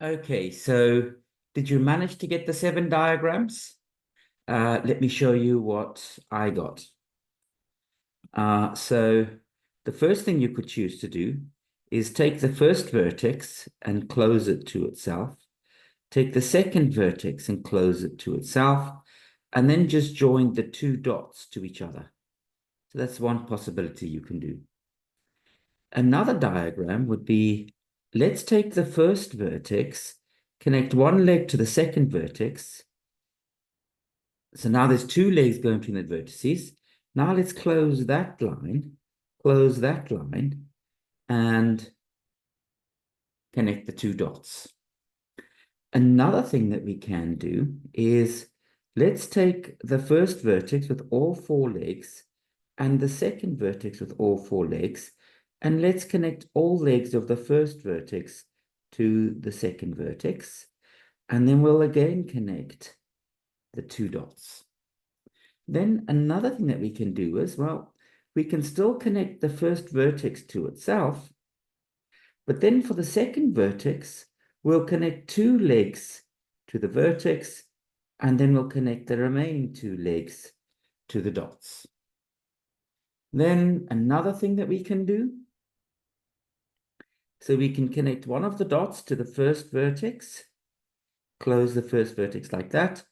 Okay, so did you manage to get the 7 diagrams? Let me show you what I got. So the first thing you could choose to do is take the first vertex and close it to itself. Take the second vertex and close it to itself, and then just join the 2 dots to each other. So that's one possibility you can do. Another diagram would be, let's take the first vertex, connect one leg to the second vertex. So now there's 2 legs going between the vertices. Now let's close that line, and connect the 2 dots. Another thing that we can do is, let's take the first vertex with all 4 legs and the second vertex with all 4 legs, and let's connect all legs of the first vertex to the second vertex, and then we'll again connect the 2 dots. Then another thing that we can do is, well, we can still connect the first vertex to itself, but then for the second vertex, we'll connect 2 legs to the vertex, and then we'll connect the remaining 2 legs to the dots. Then another thing that we can do, so we can connect one of the dots to the first vertex, close the first vertex like that,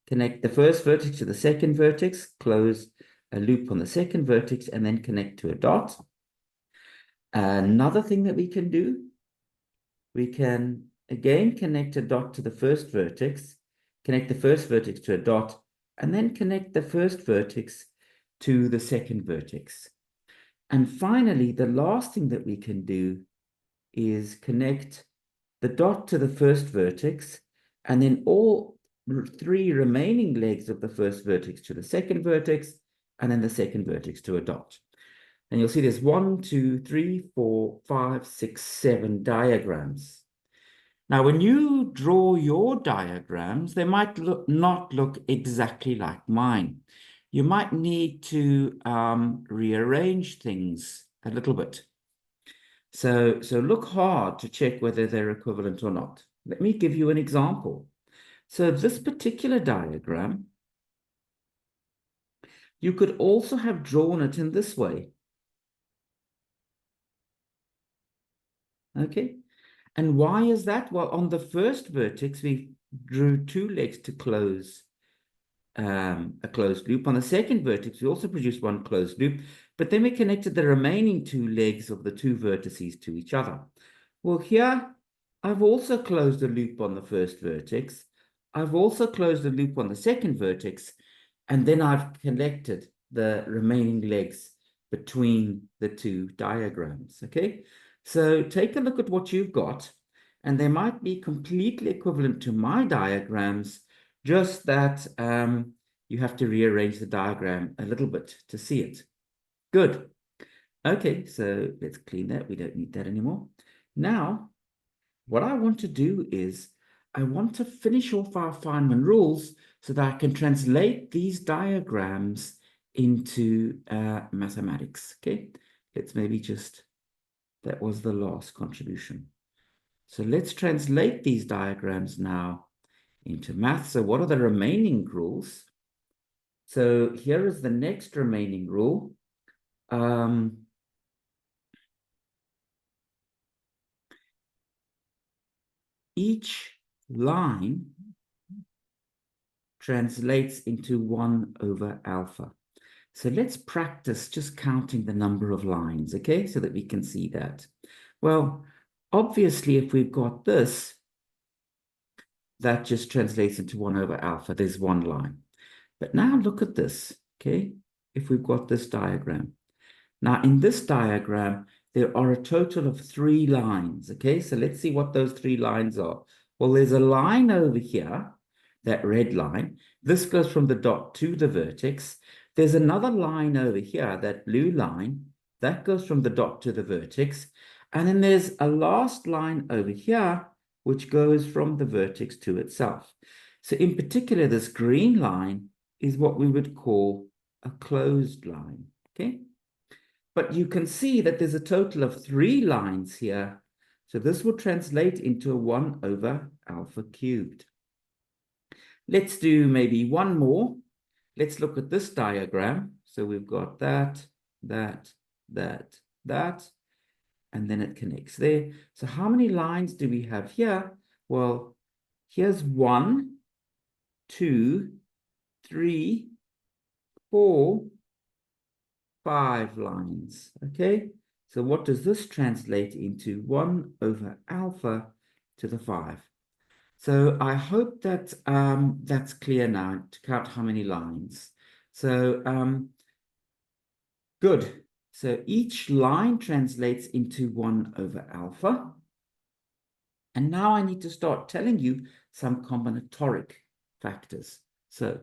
connect the first vertex to the second vertex, close a loop on the second vertex, and then connect to a dot. Another thing that we can do, we can again connect a dot to the first vertex, connect the first vertex to a dot, and then connect the first vertex to the second vertex. And finally, the last thing that we can do is connect the dot to the first vertex, and then all 3 remaining legs of the first vertex to the second vertex, and then the second vertex to a dot. And you'll see there's 1, 2, 3, 4, 5, 6, 7 diagrams. Now, when you draw your diagrams, they might not look exactly like mine. You might need to rearrange things a little bit. So look hard to check whether they're equivalent or not. Let me give you an example. So this particular diagram, you could also have drawn it in this way. Okay, and why is that? Well, on the first vertex, we drew 2 legs to close a closed loop. On the second vertex, we also produced one closed loop, but then we connected the remaining 2 legs of the 2 vertices to each other. Well, here, I've also closed a loop on the first vertex. I've also closed a loop on the second vertex, and then I've connected the remaining legs between the 2 diagrams, okay? So take a look at what you've got, and they might be completely equivalent to my diagrams, just that you have to rearrange the diagram a little bit to see it. Good. Okay, so let's clean that. We don't need that anymore. Now, what I want to do is I want to finish off our Feynman rules so that I can translate these diagrams into mathematics. Okay, let's maybe just, that was the last contribution. So let's translate these diagrams now into math. So what are the remaining rules? So here is the next remaining rule. Each line translates into 1 over alpha. So let's practice just counting the number of lines, okay, so that we can see that. Well, obviously, if we've got this, that just translates into 1 over alpha. There's 1 line. But now look at this, okay, if we've got this diagram. Now, in this diagram, there are a total of 3 lines, okay? So let's see what those 3 lines are. Well, there's a line over here, that red line. This goes from the dot to the vertex. There's another line over here, that blue line. That goes from the dot to the vertex. And then there's a last line over here, which goes from the vertex to itself. So in particular, this green line is what we would call a closed line, okay? But you can see that there's a total of 3 lines here So this will translate into a 1 over alpha cubed. Let's do maybe one more. Let's look at this diagram. So we've got that, that, that, that, and then it connects there. So how many lines do we have here? Well, here's 1, 2, 3, 4, 5 lines. Okay, so what does this translate into? 1 over alpha to the 5. So I hope that that's clear now to count how many lines. So good. So each line translates into 1 over alpha. And now I need to start telling you some combinatoric factors. So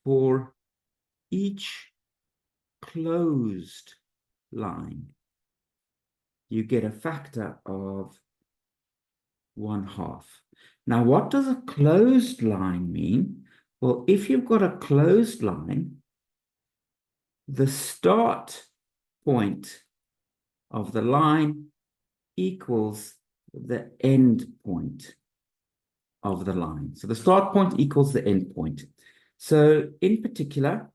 for each closed line, you get a factor of 1/2. Now, what does a closed line mean? Well, if you've got a closed line, the start point of the line equals the end point of the line. So the start point equals the end point. So in particular,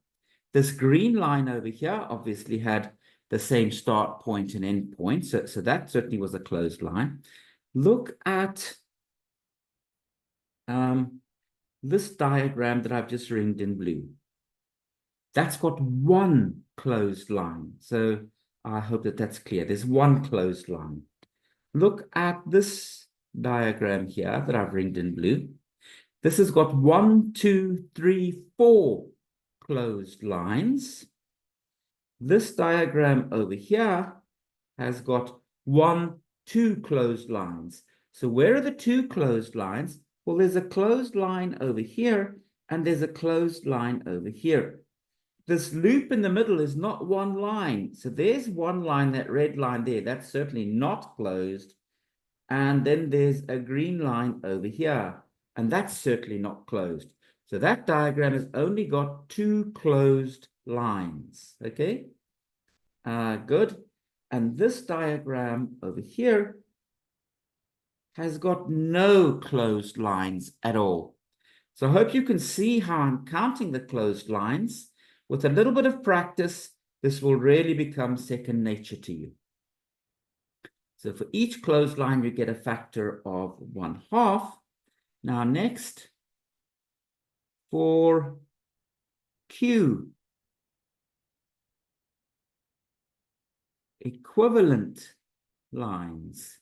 this green line over here obviously had the same start point and end point. So that certainly was a closed line. Look at this diagram that I've just ringed in blue. That's got one closed line. So I hope that that's clear. There's one closed line. Look at this diagram here that I've ringed in blue. This has got 1, 2, 3, 4 closed lines. This diagram over here has got 1, 2 closed lines. So where are the 2 closed lines? Well, there's a closed line over here, and there's a closed line over here. This loop in the middle is not one line. So there's one line, that red line there, that's certainly not closed. And then there's a green line over here, and that's certainly not closed. So that diagram has only got 2 closed lines, okay? Good. And this diagram over here has got no closed lines at all. So I hope you can see how I'm counting the closed lines. With a little bit of practice, this will really become second nature to you. So for each closed line, you get a factor of 1/2. Now next, for Q, equivalent lines,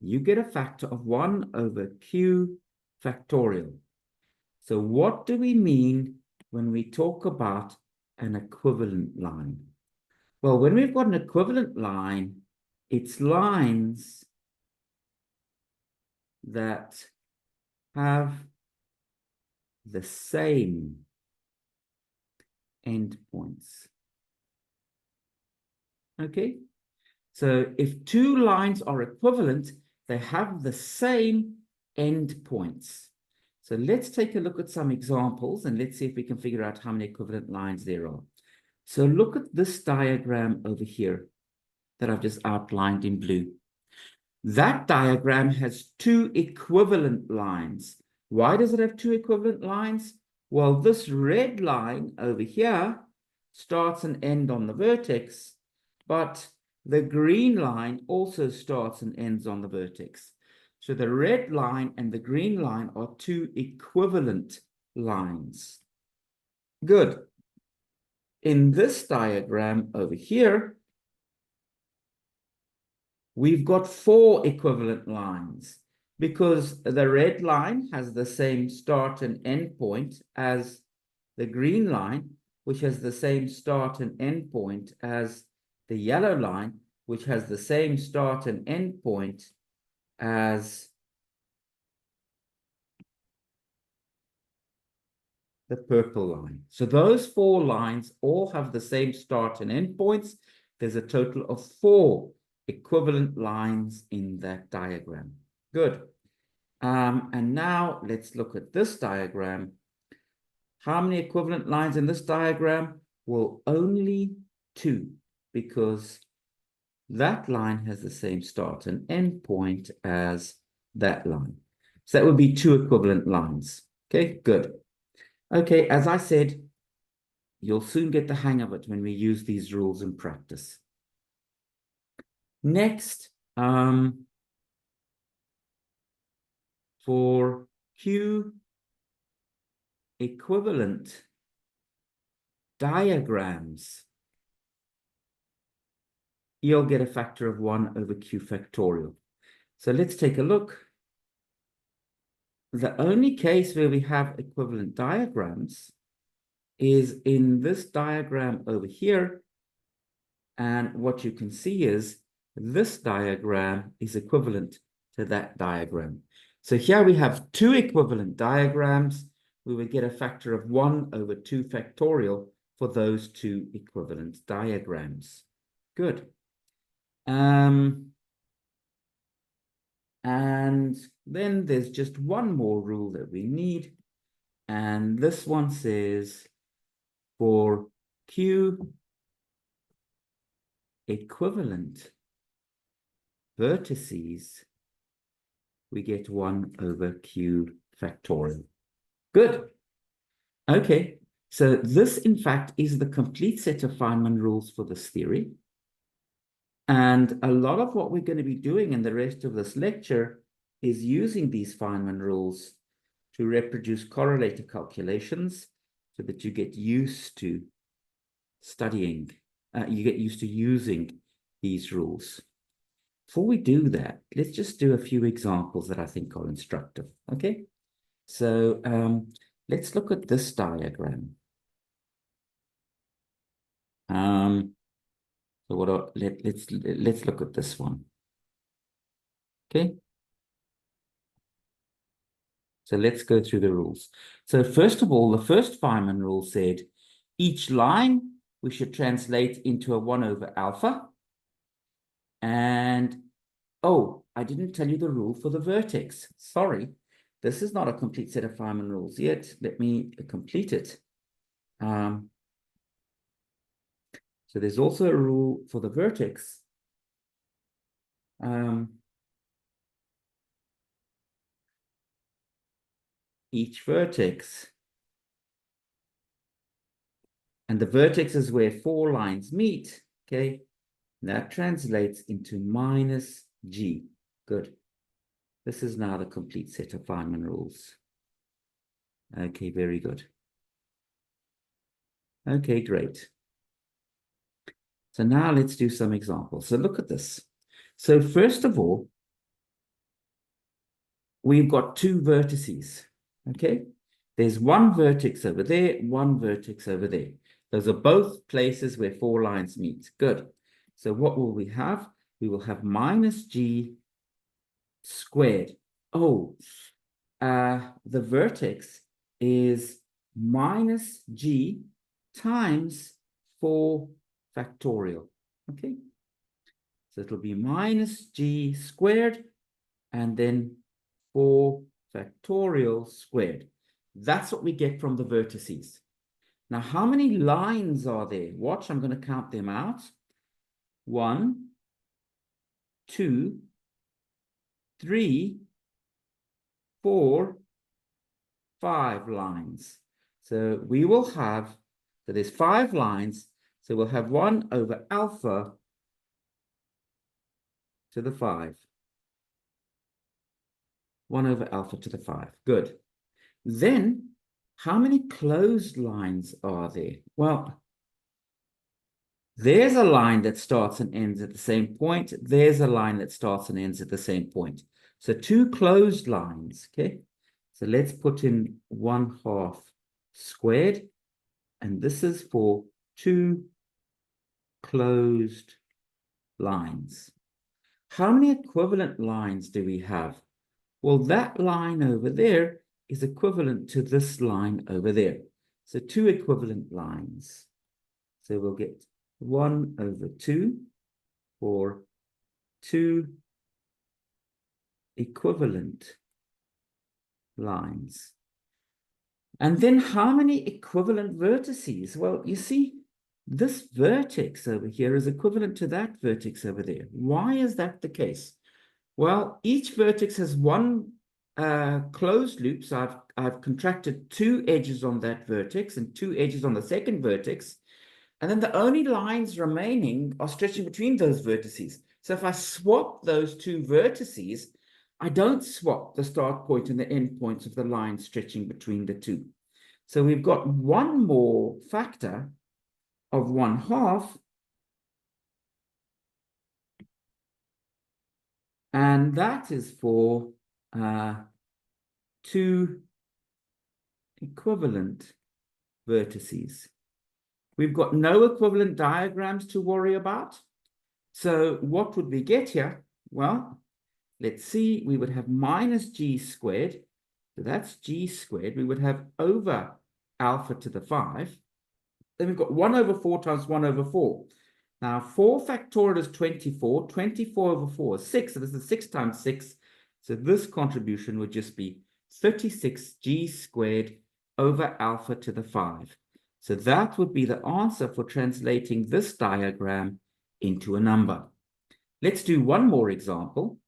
you get a factor of 1 over Q factorial. So what do we mean when we talk about an equivalent line? Well, when we've got an equivalent line, it's lines that have the same endpoints. Okay, so if 2 lines are equivalent, they have the same endpoints. So let's take a look at some examples and let's see if we can figure out how many equivalent lines there are. So look at this diagram over here that I've just outlined in blue. That diagram has 2 equivalent lines. Why does it have 2 equivalent lines? Well, this red line over here starts and ends on the vertex, but the green line also starts and ends on the vertex. So the red line and the green line are 2 equivalent lines. Good. In this diagram over here, we've got 4 equivalent lines because the red line has the same start and end point as the green line, which has the same start and end point as the yellow line, which has the same start and end point as the purple line. So those 4 lines all have the same start and end points. There's a total of 4 equivalent lines in that diagram. Good. And now let's look at this diagram. How many equivalent lines in this diagram? Well, only 2, because that line has the same start and end point as that line. So that would be two equivalent lines. Okay, good. Okay, as I said, you'll soon get the hang of it when we use these rules in practice. Next, for Q equivalent diagrams, you'll get a factor of 1 over Q factorial. So let's take a look. The only case where we have equivalent diagrams is in this diagram over here. And what you can see is this diagram is equivalent to that diagram. So here we have two equivalent diagrams. We would get a factor of 1 over 2 factorial for those two equivalent diagrams. Good. And then there's just one more rule that we need. And this one says for Q equivalent vertices, we get 1 over Q factorial. Good. Okay, so this, in fact, is the complete set of Feynman rules for this theory. And a lot of what we're going to be doing in the rest of this lecture is using these Feynman rules to reproduce correlator calculations so that you get used to studying, you get used to using these rules. Before we do that, let's just do a few examples that I think are instructive, okay? So let's look at this diagram. So let's look at this one. Okay. So let's go through the rules. So first of all, the first Feynman rule said each line we should translate into a 1 over alpha. And oh, I didn't tell you the rule for the vertex. Sorry. This is not a complete set of Feynman rules yet. Let me complete it. So there's also a rule for the vertex. Each vertex. And the vertex is where 4 lines meet, okay? That translates into minus G. Good. This is now the complete set of Feynman rules. Okay, very good. Okay, great. So now let's do some examples. So look at this. So first of all, we've got two vertices, okay? There's one vertex over there, one vertex over there. Those are both places where 4 lines meet. Good. So what will we have? We will have minus G squared. Oh, the vertex is minus G times 4 factorial. Okay. So it'll be minus G squared and then 4 factorial squared. That's what we get from the vertices. Now, how many lines are there? Watch, I'm going to count them out. 1, 2, 3, 4, 5 lines. So we will have, so there's 5 lines. So we'll have 1 over alpha to the 5. 1 over alpha to the 5. Good. Then, how many closed lines are there? Well, there's a line that starts and ends at the same point. There's a line that starts and ends at the same point. So 2 closed lines, okay? So let's put in 1/2 squared. And this is for 2 closed lines. How many equivalent lines do we have? Well, that line over there is equivalent to this line over there. So 2 equivalent lines. So we'll get 1 over 2 for 2 equivalent lines. And then how many equivalent vertices? Well, you see, this vertex over here is equivalent to that vertex over there. Why is that the case? Well, each vertex has one closed loop. So I've contracted two edges on that vertex and two edges on the second vertex. And then the only lines remaining are stretching between those vertices. So if I swap those two vertices, I don't swap the start point and the end points of the line stretching between the two. So we've got one more factor of 1/2, and that is for two equivalent vertices. We've got no equivalent diagrams to worry about. So what would we get here? Well, let's see, we would have minus g squared. So that's g squared. We would have over alpha to the 5. Then we've got 1 over 4 times 1 over 4. Now, 4 factorial is 24. 24 over 4 is 6. So this is 6 times 6. So this contribution would just be 36g squared over alpha to the 5. So that would be the answer for translating this diagram into a number. Let's do one more example.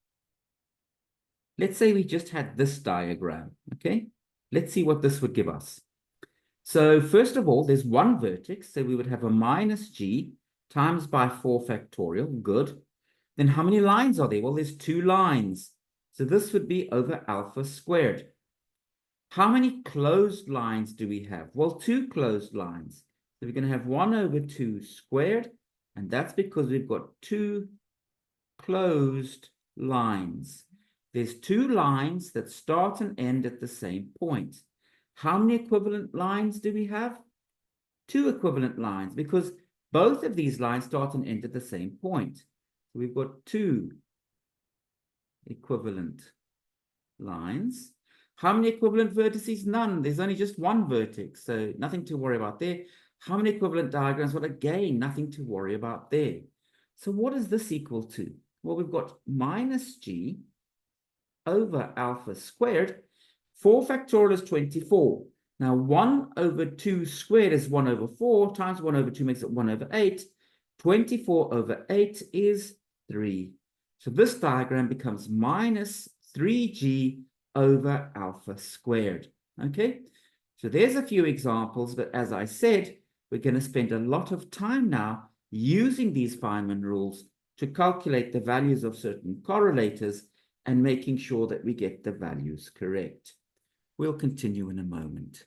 Let's say we just had this diagram, okay? Let's see what this would give us. So first of all, there's one vertex, so we would have a minus g times by 4 factorial, good. Then how many lines are there? Well, there's 2 lines. So this would be over alpha squared. How many closed lines do we have? Well, 2 closed lines. So we're going to have 1 over 2 squared, and that's because we've got 2 closed lines. There's 2 lines that start and end at the same point. How many equivalent lines do we have? 2 equivalent lines, because both of these lines start and end at the same point. So we've got 2 equivalent lines. How many equivalent vertices? None. There's only just one vertex, so nothing to worry about there. How many equivalent diagrams? Well, again, nothing to worry about there. So what is this equal to? Well, we've got minus g over alpha squared. 4 factorial is 24. Now, 1 over 2 squared is 1 over 4, times 1 over 2 makes it 1 over 8. 24 over 8 is 3. So this diagram becomes minus 3g over alpha squared. Okay, so there's a few examples, but as I said, we're going to spend a lot of time now using these Feynman rules to calculate the values of certain correlators and making sure that we get the values correct. We'll continue in a moment.